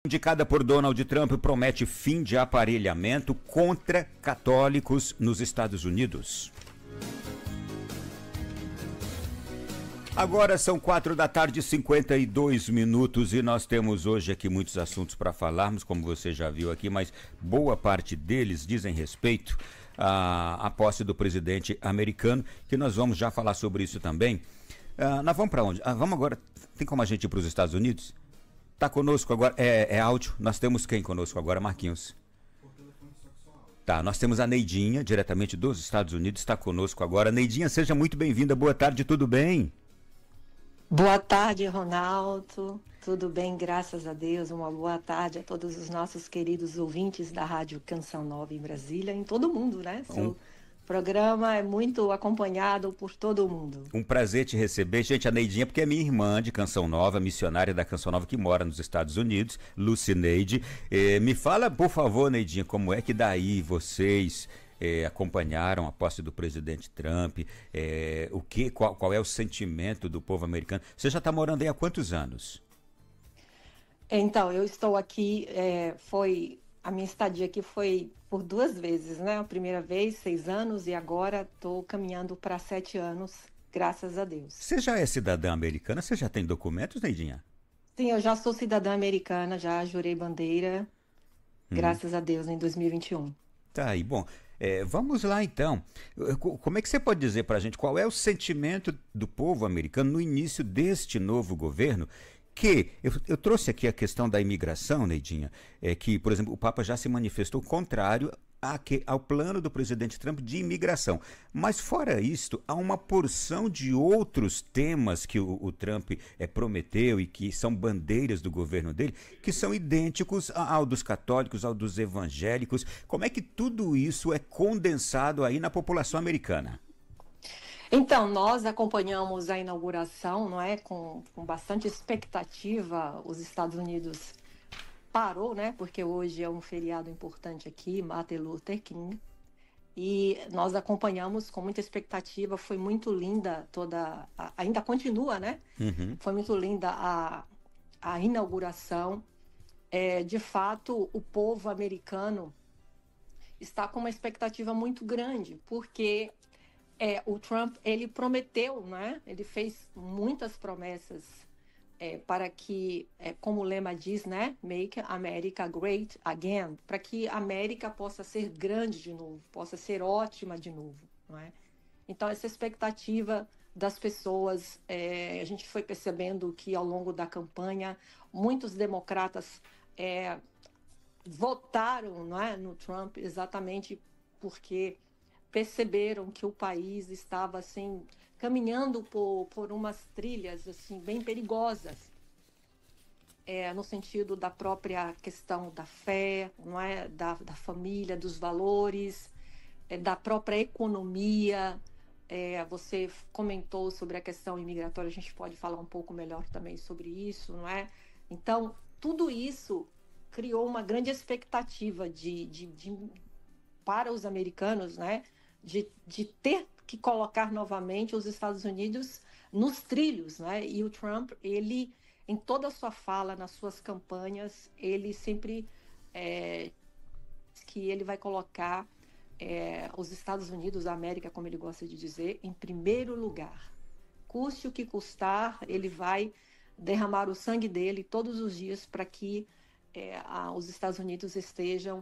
Indicada por Donald Trump, promete fim de aparelhamento contra católicos nos Estados Unidos. Agora são 4h52 e nós temos hoje aqui muitos assuntos para falarmos, como você já viu aqui, mas boa parte deles dizem respeito à posse do presidente americano, que nós vamos já falar sobre isso também. Nós vamos para onde? Vamos agora, tem como a gente ir para os Estados Unidos? Tá conosco agora, é áudio, nós temos quem conosco agora, Marquinhos? Tá, nós temos a Neidinha, diretamente dos Estados Unidos, está conosco agora. Neidinha, seja muito bem-vinda, boa tarde, tudo bem? Boa tarde, Ronaldo, tudo bem, graças a Deus, uma boa tarde a todos os nossos queridos ouvintes da Rádio Canção Nova em Brasília, em todo mundo, né? Seu programa é muito acompanhado por todo mundo. Um prazer te receber. Gente, a Neidinha, porque é minha irmã de Canção Nova, missionária da Canção Nova, que mora nos Estados Unidos, Lucineide. Me fala, por favor, Neidinha, como é que daí vocês acompanharam a posse do presidente Trump? Qual é o sentimento do povo americano? Você já está morando aí há quantos anos? Então, eu estou aqui, a minha estadia aqui foi por 2 vezes, né? A primeira vez, 6 anos, e agora estou caminhando para 7 anos, graças a Deus. Você já é cidadã americana? Você já tem documentos, Neidinha? Sim, eu já sou cidadã americana, já jurei bandeira, graças a Deus, em 2021. Tá aí, bom, vamos lá então. Como é que você pode dizer para a gente qual é o sentimento do povo americano no início deste novo governo? Que eu trouxe aqui a questão da imigração, Neidinha, que, por exemplo, o Papa já se manifestou contrário ao plano do presidente Trump de imigração. Mas, fora isto, há uma porção de outros temas que o Trump prometeu e que são bandeiras do governo dele, que são idênticos ao dos católicos, ao dos evangélicos. Como é que tudo isso é condensado aí na população americana? Então, nós acompanhamos a inauguração, não é, com bastante expectativa. Os Estados Unidos parou, né, porque hoje é um feriado importante aqui, Martin Luther King, e nós acompanhamos com muita expectativa. Foi muito linda ainda continua, né? Foi muito linda a inauguração. De fato, o povo americano está com uma expectativa muito grande, porque o Trump, ele prometeu, né? Ele fez muitas promessas para que, como o lema diz, né? Make America Great Again, para que a América possa ser grande de novo, possa ser ótima de novo, não é? Então, essa expectativa das pessoas, a gente foi percebendo que ao longo da campanha, muitos democratas votaram, não é, no Trump exatamente porque perceberam que o país estava assim caminhando por umas trilhas assim bem perigosas, no sentido da própria questão da fé, não é, da família, dos valores, da própria economia. Você comentou sobre a questão imigratória, a gente pode falar um pouco melhor também sobre isso, não é? Então, tudo isso criou uma grande expectativa para os americanos, né? De ter que colocar novamente os Estados Unidos nos trilhos, né? E o Trump, ele, em toda a sua fala, nas suas campanhas, ele sempre que ele vai colocar os Estados Unidos, a América, como ele gosta de dizer, em primeiro lugar. Custe o que custar, ele vai derramar o sangue dele todos os dias para que os Estados Unidos esteja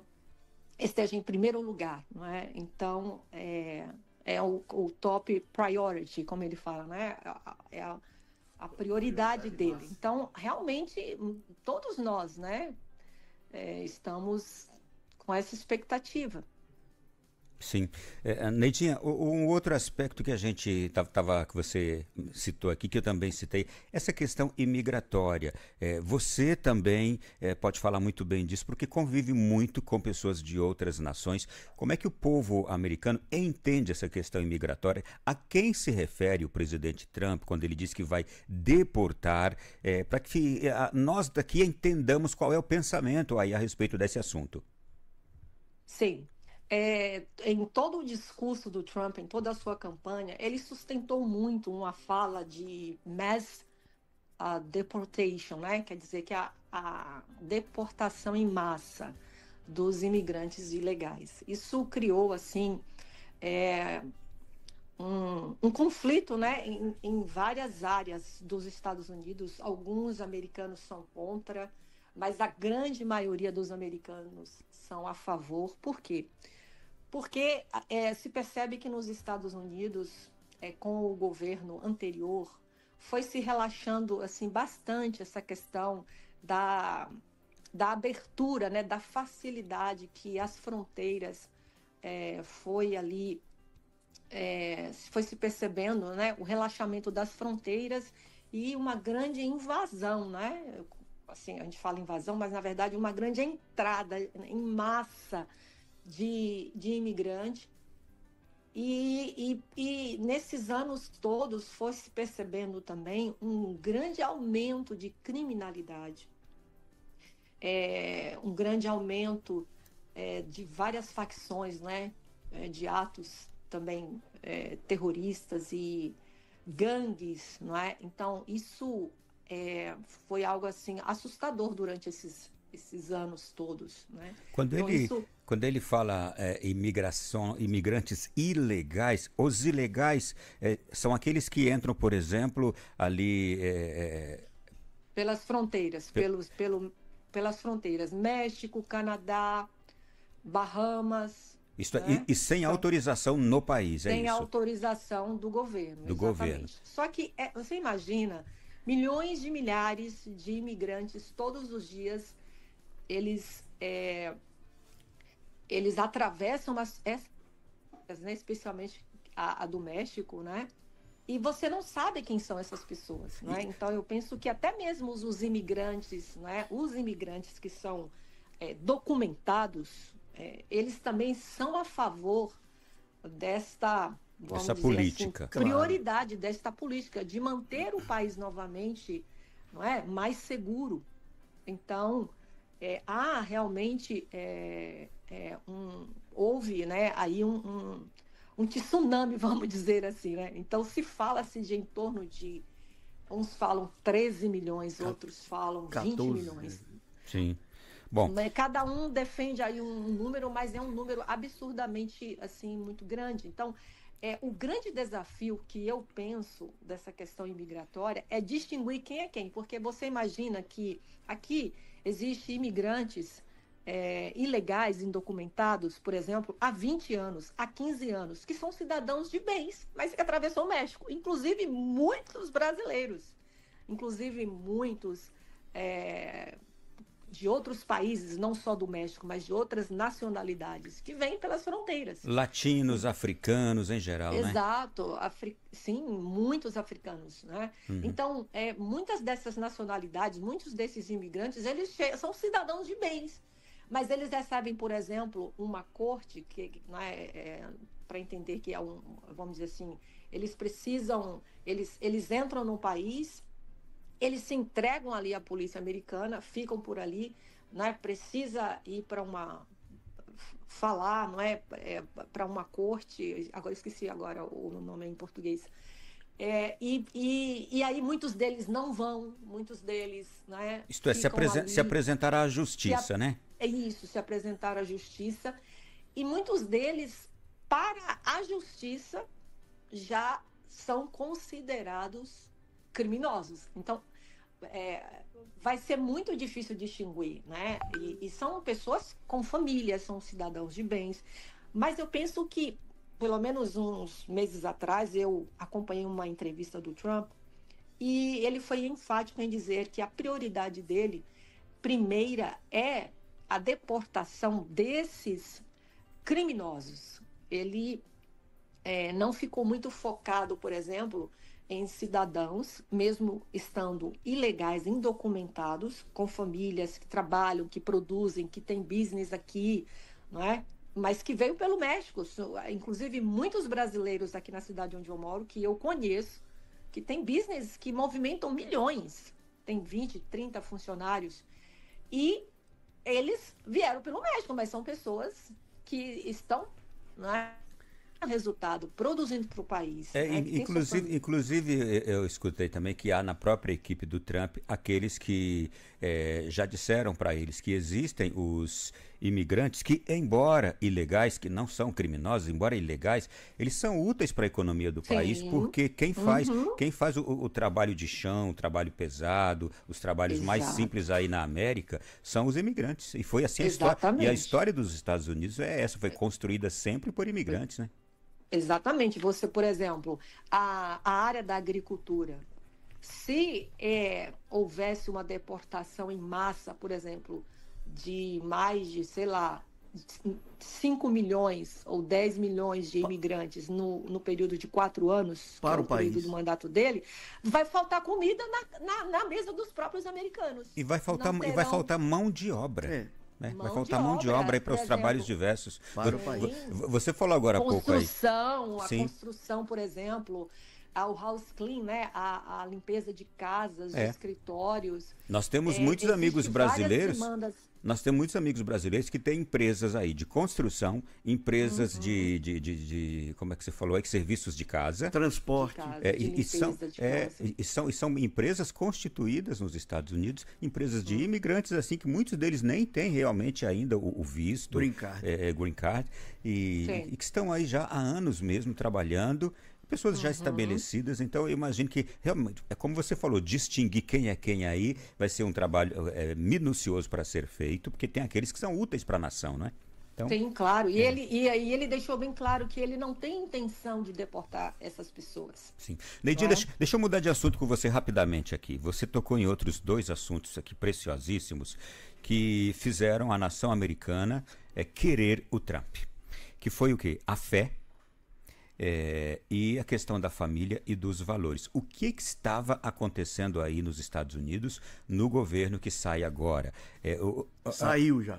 em primeiro lugar, não é? Então, o top priority, como ele fala, né? A prioridade dele. Então, realmente, todos nós, né? Estamos com essa expectativa. Sim. Neidinha, um outro aspecto que a gente que você citou aqui, que eu também citei, essa questão imigratória. Você também pode falar muito bem disso, porque convive muito com pessoas de outras nações. Como é que o povo americano entende essa questão imigratória? A quem se refere o presidente Trump quando ele diz que vai deportar, para que nós daqui entendamos qual é o pensamento aí a respeito desse assunto? Sim. Em todo o discurso do Trump, em toda a sua campanha, ele sustentou muito uma fala de mass deportation, né? Quer dizer que a a deportação em massa dos imigrantes ilegais. Isso criou, assim, um conflito, né, em várias áreas dos Estados Unidos. Alguns americanos são contra, mas a grande maioria dos americanos são a favor. Por quê? Porque se percebe que nos Estados Unidos, com o governo anterior, foi se relaxando assim, bastante essa questão da abertura, né, da facilidade que as fronteiras foi ali, foi se percebendo, né, o relaxamento das fronteiras e uma grande invasão, né? Assim, a gente fala invasão, mas na verdade uma grande entrada em massa de imigrante. E nesses anos todos foi se percebendo também um grande aumento de criminalidade, um grande aumento de várias facções, né? De atos também terroristas e gangues, não é? Então isso foi algo assim assustador durante esses anos todos, né? Quando ele fala imigrantes ilegais, os ilegais são aqueles que entram, por exemplo, ali pelas fronteiras, pelas fronteiras, México, Canadá, Bahamas. Isso, né? e sem autorização no país, é isso? Sem autorização do governo, do governo. Só que você imagina milhões de milhares de imigrantes todos os dias, eles atravessam né, especialmente a do México, né? E você não sabe quem são essas pessoas, né? Então eu penso que até mesmo os imigrantes, né? Os imigrantes que são documentados, eles também são a favor desta, vamos dizer política, assim, prioridade desta política de manter o país novamente, não é, mais seguro. Então há realmente houve, né, aí um tsunami, vamos dizer assim, né? Então se fala-se de em torno de, uns falam 13 milhões, outros falam 20 milhões. Sim. Bom, cada um defende aí um número, mas é um número absurdamente assim muito grande. Então, o grande desafio que eu penso dessa questão imigratória é distinguir quem é quem, porque você imagina que aqui existem imigrantes ilegais, indocumentados, por exemplo, há 20 anos, há 15 anos, que são cidadãos de bens, mas que atravessou o México, inclusive muitos brasileiros, inclusive muitos de outros países, não só do México, mas de outras nacionalidades, que vêm pelas fronteiras. Latinos, africanos em geral, Exato, né? Sim, muitos africanos, né? Uhum. Então, muitas dessas nacionalidades, muitos desses imigrantes, eles são cidadãos de bens, mas eles recebem, por exemplo, uma corte, que para entender que vamos dizer assim, eles precisam, eles entram no país, eles se entregam ali à polícia americana, ficam por ali, né? Precisa ir para falar, não é, para uma corte, agora esqueci agora o nome em português. E aí muitos deles não vão, muitos deles, né? Isto é, se apresentar à justiça, né? É isso, se apresentar à justiça. E muitos deles, para a justiça, já são considerados criminosos. Então, vai ser muito difícil distinguir, né? E são pessoas com família, são cidadãos de bens. Mas eu penso que, pelo menos uns meses atrás, eu acompanhei uma entrevista do Trump e ele foi enfático em dizer que a prioridade dele, primeira, é a deportação desses criminosos. Ele não ficou muito focado, por exemplo, em cidadãos, mesmo estando ilegais, indocumentados, com famílias que trabalham, que produzem, que têm business aqui, não é? Mas que veio pelo México. Inclusive, muitos brasileiros aqui na cidade onde eu moro, que eu conheço, que têm business que movimentam milhões, tem 20, 30 funcionários, e eles vieram pelo México, mas são pessoas que estão, não é, resultado, produzindo para o país. Né, inclusive, eu escutei também que há na própria equipe do Trump aqueles que já disseram para eles que existem os imigrantes que, embora ilegais, que não são criminosos, embora ilegais, eles são úteis para a economia do país, porque quem faz o trabalho de chão, o trabalho pesado, os trabalhos mais simples aí na América, são os imigrantes. E foi assim a história. E a história dos Estados Unidos é essa, foi construída sempre por imigrantes, né? Exatamente. Você, por exemplo, a área da agricultura, se houvesse uma deportação em massa, por exemplo, de mais de, sei lá, 5 milhões ou 10 milhões de imigrantes no período de 4 anos, para o país, período do mandato dele, vai faltar comida na mesa dos próprios americanos. E vai faltar mão de obra. Né? Vai faltar mão de obra para os trabalhos diversos. Para o país. Você falou agora há pouco aí. A construção, por exemplo, o house clean, né? A limpeza de casas, de escritórios. Nós temos muitos amigos brasileiros. Nós temos muitos amigos brasileiros que têm empresas aí de construção, empresas de como é que você falou aí, serviços de casa, transporte, e são empresas constituídas nos Estados Unidos, empresas de imigrantes assim que muitos deles nem têm realmente ainda o visto, green card, e que estão aí já há anos mesmo trabalhando. Pessoas já estabelecidas, então eu imagino que realmente, como você falou, distinguir quem é quem aí vai ser um trabalho minucioso para ser feito, porque tem aqueles que são úteis para a nação, não é? Então, sim, claro. E aí ele deixou bem claro que ele não tem intenção de deportar essas pessoas. Sim. Neidinha, deixa eu mudar de assunto com você rapidamente aqui. Você tocou em outros 2 assuntos aqui preciosíssimos que fizeram a nação americana querer o Trump. Que foi o quê? A fé. E a questão da família e dos valores. O que estava acontecendo aí nos Estados Unidos no governo que sai agora? Saiu já.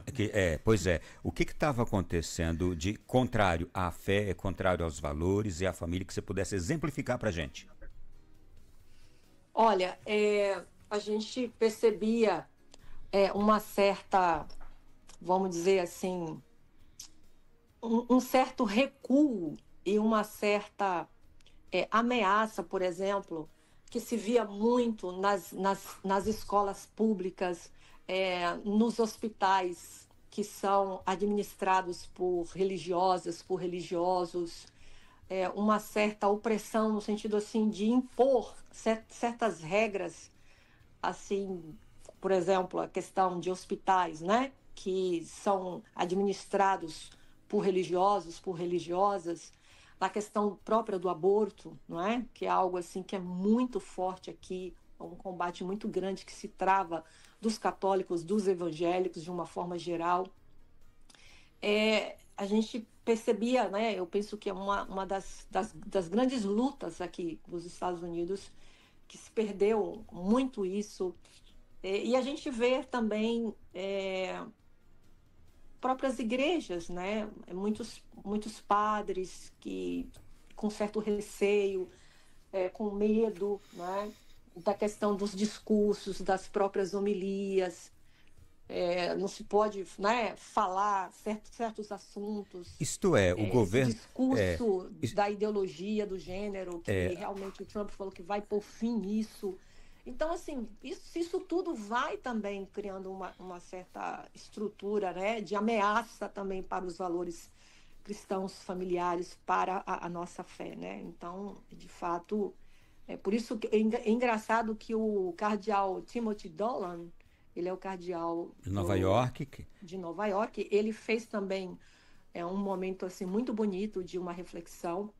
Pois é. O que estava acontecendo de contrário à fé, contrário aos valores e à família, que você pudesse exemplificar para a gente? Olha, a gente percebia uma certa, vamos dizer assim, um certo recuo e uma certa ameaça, por exemplo, que se via muito nas escolas públicas, nos hospitais que são administrados por religiosas, por religiosos, uma certa opressão no sentido assim de impor certas regras, assim, por exemplo, a questão de hospitais, né, que são administrados por religiosos, por religiosas, na questão própria do aborto, não é? Que é algo assim que é muito forte aqui, um combate muito grande que se trava dos católicos, dos evangélicos, de uma forma geral. A gente percebia, né? Eu penso que é uma das grandes lutas aqui nos Estados Unidos, que se perdeu muito isso. E a gente vê também próprias igrejas, né? Muitos padres que com certo receio, com medo, né? Da questão dos discursos, das próprias homilias. Não se pode, né, falar certos assuntos. Isto é, o governo... discurso da ideologia do gênero, que realmente o Trump falou que vai pôr fim nisso. Então, assim, isso tudo vai também criando uma certa estrutura, né, de ameaça também para os valores cristãos familiares, para a nossa fé, né? Então, de fato, por isso que é engraçado que o cardeal Timothy Dolan, ele é o cardeal de Nova York. De Nova York, ele fez também um momento assim muito bonito de uma reflexão.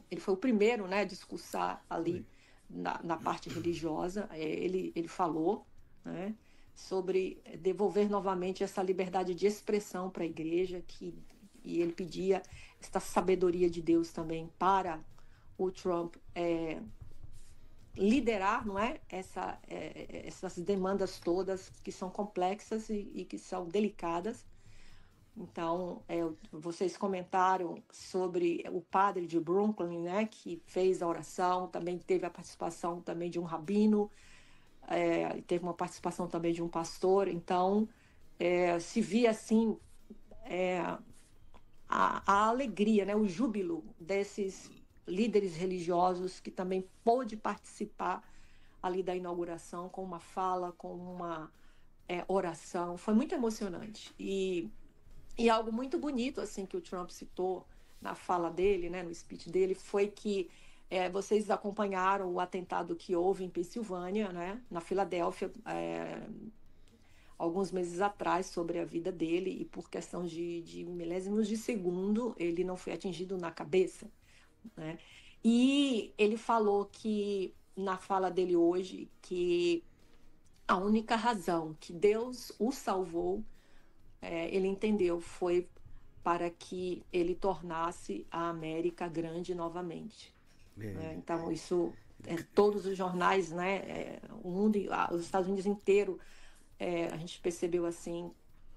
Ele foi o primeiro, né, a discursar ali na parte religiosa. Ele falou, né, sobre devolver novamente essa liberdade de expressão para a igreja, e ele pedia essa sabedoria de Deus também para o Trump liderar, não é? Essas demandas todas que são complexas e que são delicadas. Então, vocês comentaram sobre o padre de Brooklyn, né, que fez a oração, também teve a participação também de um rabino, teve uma participação também de um pastor. Então, se via assim a alegria, né, o júbilo desses líderes religiosos que também pôde participar ali da inauguração com uma fala, com uma oração. Foi muito emocionante. E algo muito bonito assim que o Trump citou na fala dele, né, no speech dele, foi que vocês acompanharam o atentado que houve em Pensilvânia, né, na Filadélfia, alguns meses atrás, sobre a vida dele, e por questão de milésimos de segundo, ele não foi atingido na cabeça, né? E ele falou que, na fala dele hoje, que a única razão que Deus o salvou, ele entendeu, foi para que ele tornasse a América grande novamente. Né? Então, isso, todos os jornais, né, o mundo, os Estados Unidos inteiro, a gente percebeu assim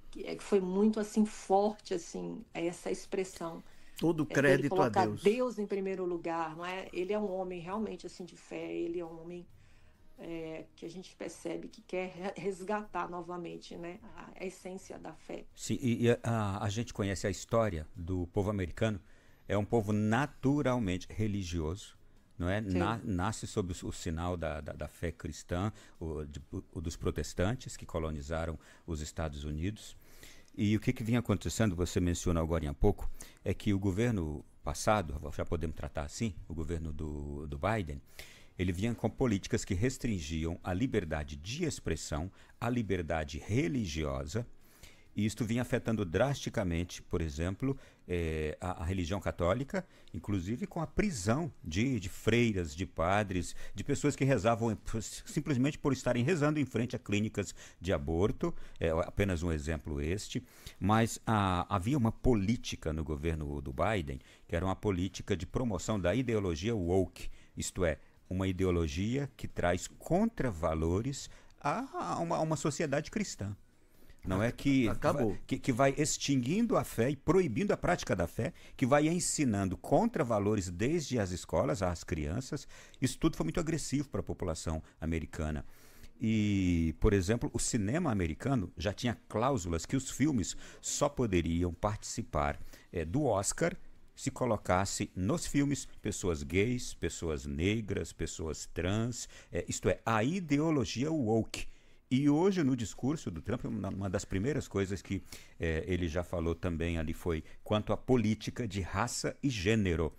que foi muito assim forte assim essa expressão. Todo crédito a Deus. Deus em primeiro lugar, não é? Ele é um homem realmente assim de fé. Ele é um homem que a gente percebe que quer resgatar novamente, né, a essência da fé. Sim, e a gente conhece a história do povo americano. É um povo naturalmente religioso. Não é? Nasce sob o sinal da fé cristã, o dos protestantes que colonizaram os Estados Unidos. E o que vinha acontecendo, você mencionou agora há pouco, é que o governo passado, já podemos tratar assim, o governo do Biden, ele vinha com políticas que restringiam a liberdade de expressão, a liberdade religiosa, e isto vinha afetando drasticamente, por exemplo, a religião católica, inclusive com a prisão de freiras, de padres, de pessoas que rezavam simplesmente por estarem rezando em frente a clínicas de aborto, apenas um exemplo este. Mas havia uma política no governo do Biden, que era uma política de promoção da ideologia woke, isto é, uma ideologia que traz contravalores a uma sociedade cristã. Não é que vai extinguindo a fé e proibindo a prática da fé, que vai ensinando contravalores desde as escolas às crianças. Isso tudo foi muito agressivo para a população americana. E, por exemplo, o cinema americano já tinha cláusulas que os filmes só poderiam participar do Oscar se colocasse nos filmes pessoas gays, pessoas negras, pessoas trans, isto é, a ideologia woke. E hoje, no discurso do Trump, uma das primeiras coisas que ele já falou também ali foi quanto à política de raça e gênero.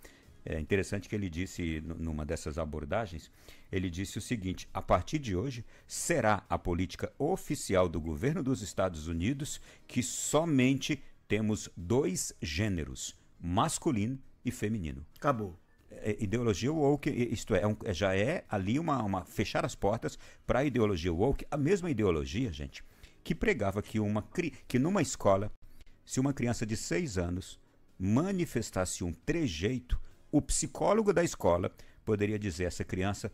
É interessante que ele disse, numa dessas abordagens, ele disse o seguinte: a partir de hoje, será a política oficial do governo dos Estados Unidos que somente temos 2 gêneros, masculino e feminino. Acabou. Ideologia woke, isto já é ali fechar as portas para a ideologia woke, a mesma ideologia, gente, que pregava que numa escola, se uma criança de 6 anos manifestasse um trejeito, o psicólogo da escola poderia dizer: essa criança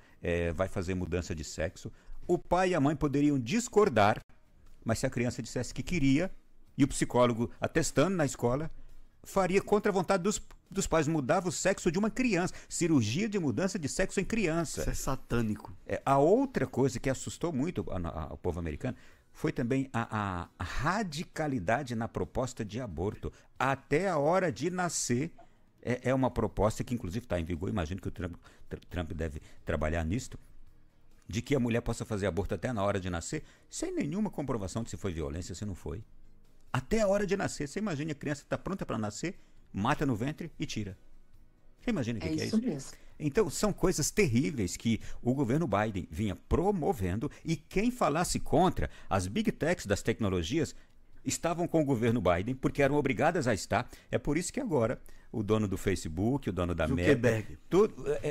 vai fazer mudança de sexo. O pai e a mãe poderiam discordar, mas se a criança dissesse que queria, e o psicólogo atestando na escola, faria contra a vontade dos pais, mudava o sexo de uma criança, cirurgia de mudança de sexo em criança. Isso é satânico. A outra coisa que assustou muito o povo americano foi também a radicalidade na proposta de aborto. Até a hora de nascer é uma proposta que inclusive está em vigor, imagino que o Trump deve trabalhar nisto, de que a mulher possa fazer aborto até na hora de nascer, sem nenhuma comprovação de se foi violência, se não foi. Até a hora de nascer. Você imagina, a criança está pronta para nascer, mata no ventre e tira. Você imagina o que é isso? Mesmo. Então, são coisas terríveis que o governo Biden vinha promovendo, e quem falasse contra, as big techs das tecnologias estavam com o governo Biden porque eram obrigadas a estar. É por isso que agora o dono do Facebook, o dono da Meta,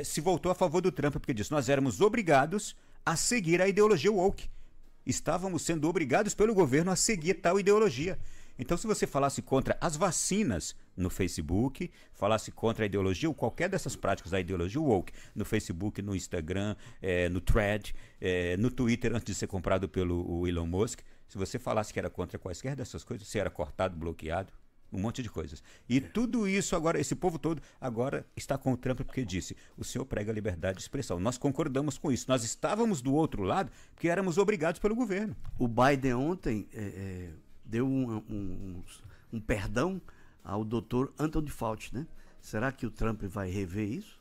se voltou a favor do Trump, porque disse: nós éramos obrigados a seguir a ideologia woke. Estávamos sendo obrigados pelo governo a seguir tal ideologia. Então, se você falasse contra as vacinas no Facebook, falasse contra a ideologia ou qualquer dessas práticas da ideologia woke, no Facebook, no Instagram, no Thread, no Twitter, antes de ser comprado pelo Elon Musk, se você falasse que era contra quaisquer dessas coisas, você era cortado, bloqueado, um monte de coisas. E tudo isso agora, esse povo todo agora está com o Trump porque disse: o senhor prega liberdade de expressão. Nós concordamos com isso. Nós estávamos do outro lado porque éramos obrigados pelo governo. O Biden ontem deu um perdão ao doutor Anthony Fauci, né? Será que o Trump vai rever isso?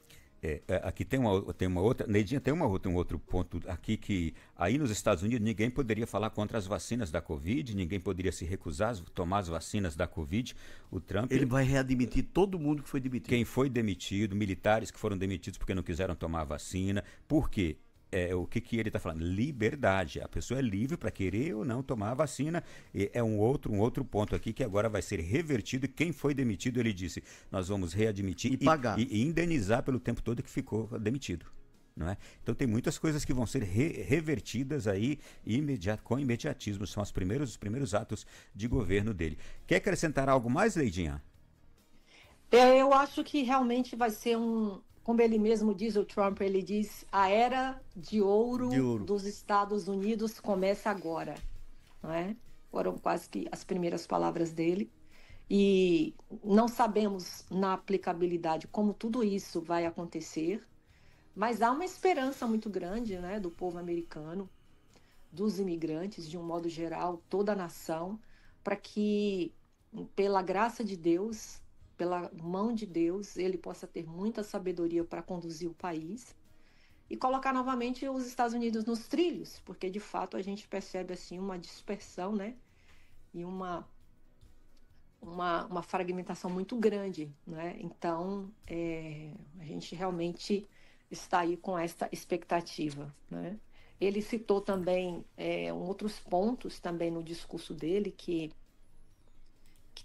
Aqui tem uma outra, Neidinha, tem um outro ponto aqui que aí nos Estados Unidos ninguém poderia falar contra as vacinas da Covid, ninguém poderia se recusar a tomar as vacinas da Covid. O Trump... Ele vai readmitir todo mundo que foi demitido. Quem foi demitido, militares que foram demitidos porque não quiseram tomar a vacina. Por quê? O que ele está falando? Liberdade. A pessoa é livre para querer ou não tomar a vacina. É um outro ponto aqui que agora vai ser revertido. Quem foi demitido, ele disse, nós vamos readmitir e pagar. E indenizar pelo tempo todo que ficou demitido. Não é? Então tem muitas coisas que vão ser revertidas aí com imediatismo. São os primeiros atos de governo dele. Quer acrescentar algo mais, Leidinha? Eu acho que realmente vai ser como ele mesmo diz, o Trump, ele diz, a era de ouro dos Estados Unidos começa agora, não é? Foram quase que as primeiras palavras dele. E não sabemos na aplicabilidade como tudo isso vai acontecer, mas há uma esperança muito grande, né, do povo americano, dos imigrantes, de um modo geral, toda a nação, para que, pela graça de Deus, pela mão de Deus, ele possa ter muita sabedoria para conduzir o país e colocar novamente os Estados Unidos nos trilhos, porque de fato a gente percebe assim uma dispersão, né? E uma fragmentação muito grande, né? Então a gente realmente está aí com esta expectativa, né? Ele citou também outros pontos também no discurso dele que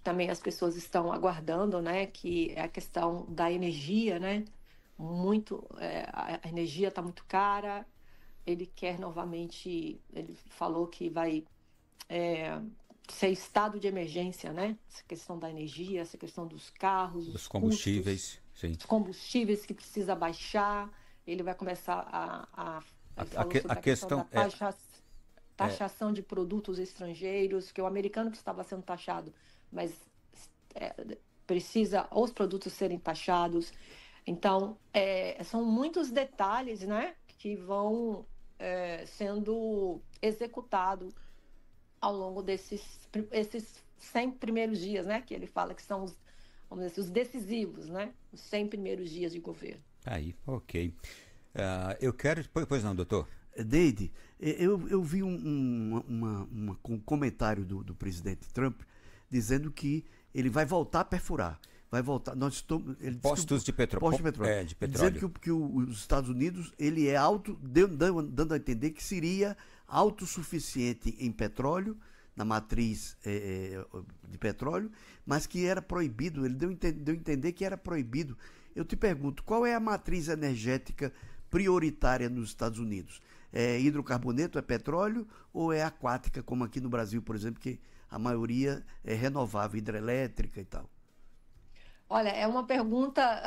também as pessoas estão aguardando, né? Que é a questão da energia, né? A energia está muito cara. Ele quer novamente, ele falou que vai ser estado de emergência, né? Essa questão da energia, essa questão dos carros, dos combustíveis, custos, sim. Os combustíveis que precisa baixar. Ele vai começar a questão da taxação de produtos estrangeiros, que o americano que estava sendo taxado, mas precisa os produtos serem taxados. Então, são muitos detalhes, né, que vão sendo executados ao longo esses 100 primeiros dias, né, que ele fala que são vamos dizer, os decisivos, né, os 100 primeiros dias de governo. Aí, ok. Eu quero... Pois não, doutor? Deide, eu vi um comentário do presidente Trump dizendo que ele vai voltar a perfurar. Vai voltar. Postos de petróleo. De petróleo. Dizendo que os Estados Unidos ele é dando a entender que seria autossuficiente em petróleo, na matriz de petróleo, mas que era proibido. Ele deu a entender que era proibido. Eu te pergunto, qual é a matriz energética prioritária nos Estados Unidos? É hidrocarboneto, é petróleo ou é aquática, como aqui no Brasil, por exemplo, que a maioria é renovável, hidrelétrica e tal? Olha, é uma pergunta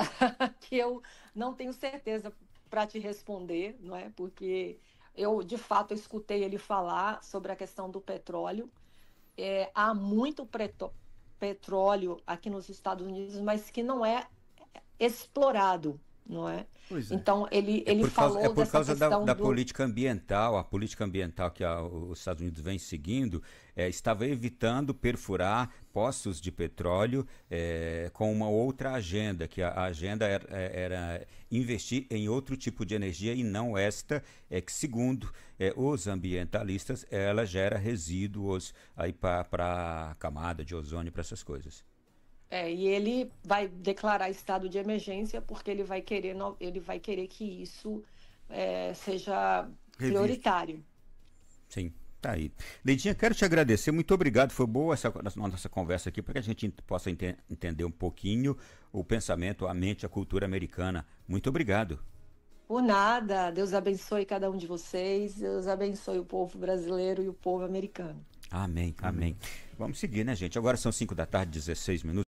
que eu não tenho certeza para te responder, não é? Porque eu, de fato, escutei ele falar sobre a questão do petróleo. Há muito petróleo aqui nos Estados Unidos, mas que não é explorado, não é? Pois é. Então, ele falou por causa da do... política ambiental. A política ambiental que os Estados Unidos vem seguindo estava evitando perfurar poços de petróleo com uma outra agenda, que a agenda era investir em outro tipo de energia e não esta, que segundo os ambientalistas, ela gera resíduos aí para a camada de ozônio, para essas coisas. E ele vai declarar estado de emergência porque ele vai querer que isso seja prioritário. Sim, tá aí. Leidinha, quero te agradecer, muito obrigado, foi boa essa nossa conversa aqui para que a gente possa entender um pouquinho o pensamento, a mente, a cultura americana. Muito obrigado. Por nada, Deus abençoe cada um de vocês, Deus abençoe o povo brasileiro e o povo americano. Amém, amém. Vamos seguir, né, gente? Agora são 5 da tarde, 16 minutos.